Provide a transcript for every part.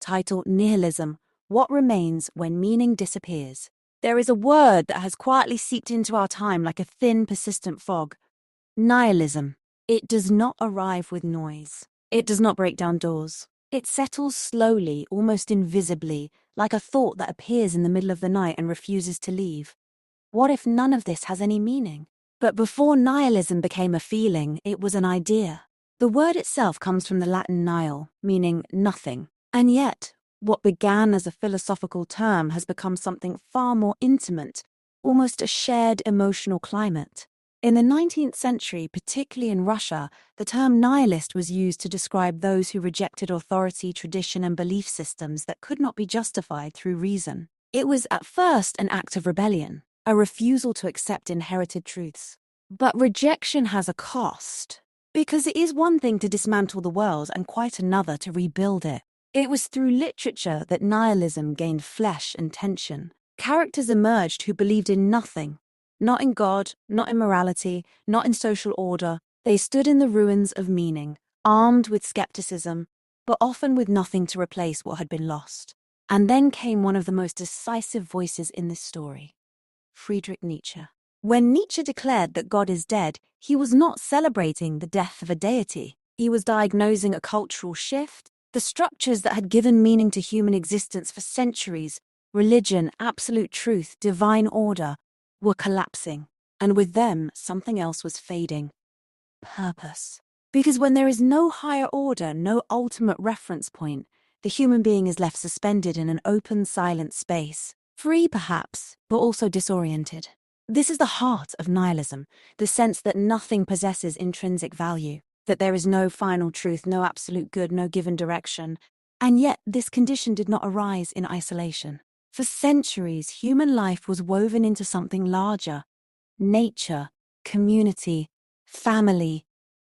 titled Nihilism: What Remains When Meaning Disappears. There is a word that has quietly seeped into our time like a thin, persistent fog. Nihilism. It does not arrive with noise. It does not break down doors. It settles slowly, almost invisibly, like a thought that appears in the middle of the night and refuses to leave. What if none of this has any meaning? But before nihilism became a feeling, it was an idea. The word itself comes from the Latin nihil, meaning nothing. And yet, what began as a philosophical term has become something far more intimate, almost a shared emotional climate. In the 19th century, particularly in Russia, the term nihilist was used to describe those who rejected authority, tradition, and belief systems that could not be justified through reason. It was at first an act of rebellion, a refusal to accept inherited truths. But rejection has a cost, because it is one thing to dismantle the world and quite another to rebuild it. It was through literature that nihilism gained flesh and tension. Characters emerged who believed in nothing, not in God, not in morality, not in social order. They stood in the ruins of meaning, armed with skepticism, but often with nothing to replace what had been lost. And then came one of the most decisive voices in this story: Friedrich Nietzsche. When Nietzsche declared that God is dead, he was not celebrating the death of a deity. He was diagnosing a cultural shift. The structures that had given meaning to human existence for centuries, religion, absolute truth, divine order, were collapsing. And with them, something else was fading: purpose. Because when there is no higher order, no ultimate reference point, the human being is left suspended in an open, silent space. Free, perhaps, but also disoriented. This is the heart of nihilism, the sense that nothing possesses intrinsic value, that there is no final truth, no absolute good, no given direction. And yet, this condition did not arise in isolation. For centuries, human life was woven into something larger: nature, community, family,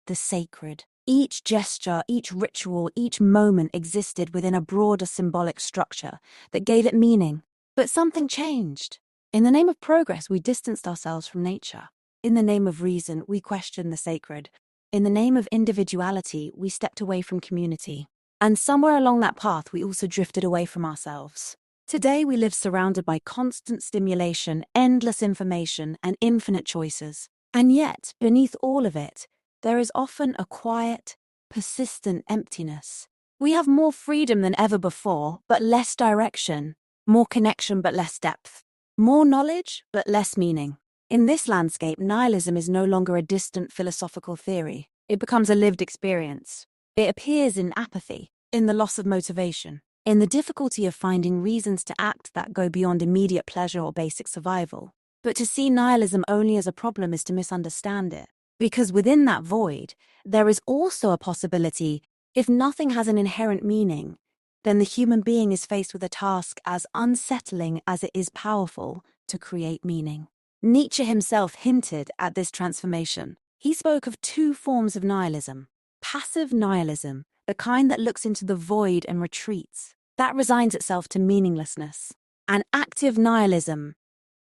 the sacred. Each gesture, each ritual, each moment existed within a broader symbolic structure that gave it meaning. But something changed. In the name of progress, we distanced ourselves from nature. In the name of reason, we questioned the sacred. In the name of individuality, we stepped away from community. And somewhere along that path, we also drifted away from ourselves. Today, we live surrounded by constant stimulation, endless information, and infinite choices. And yet, beneath all of it, there is often a quiet, persistent emptiness. We have more freedom than ever before, but less direction. More connection, but less depth. More knowledge, but less meaning. In this landscape, nihilism is no longer a distant philosophical theory. It becomes a lived experience. It appears in apathy, in the loss of motivation, in the difficulty of finding reasons to act that go beyond immediate pleasure or basic survival. But to see nihilism only as a problem is to misunderstand it. Because within that void, there is also a possibility: if nothing has an inherent meaning, then the human being is faced with a task as unsettling as it is powerful to create meaning. Nietzsche himself hinted at this transformation. He spoke of two forms of nihilism: passive nihilism, the kind that looks into the void and retreats, that resigns itself to meaninglessness; and active nihilism,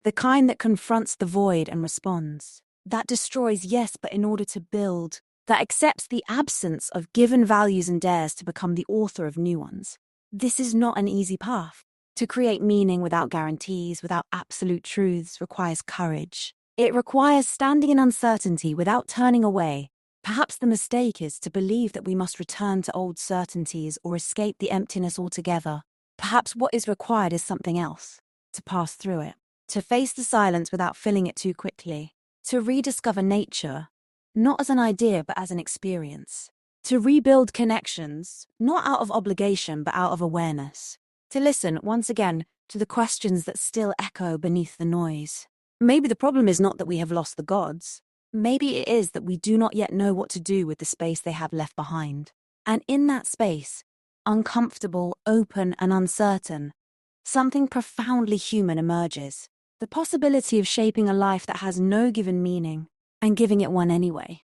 the kind that confronts the void and responds, that destroys, yes, but in order to build, that accepts the absence of given values and dares to become the author of new ones. This is not an easy path. To create meaning without guarantees, without absolute truths, requires courage. It requires standing in uncertainty without turning away. Perhaps the mistake is to believe that we must return to old certainties or escape the emptiness altogether. Perhaps what is required is something else: to pass through it, to face the silence without filling it too quickly, to rediscover nature, not as an idea but as an experience, to rebuild connections, not out of obligation but out of awareness, to listen, once again, to the questions that still echo beneath the noise. Maybe the problem is not that we have lost the gods. Maybe it is that we do not yet know what to do with the space they have left behind. And in that space, uncomfortable, open, and uncertain, something profoundly human emerges: the possibility of shaping a life that has no given meaning and giving it one anyway.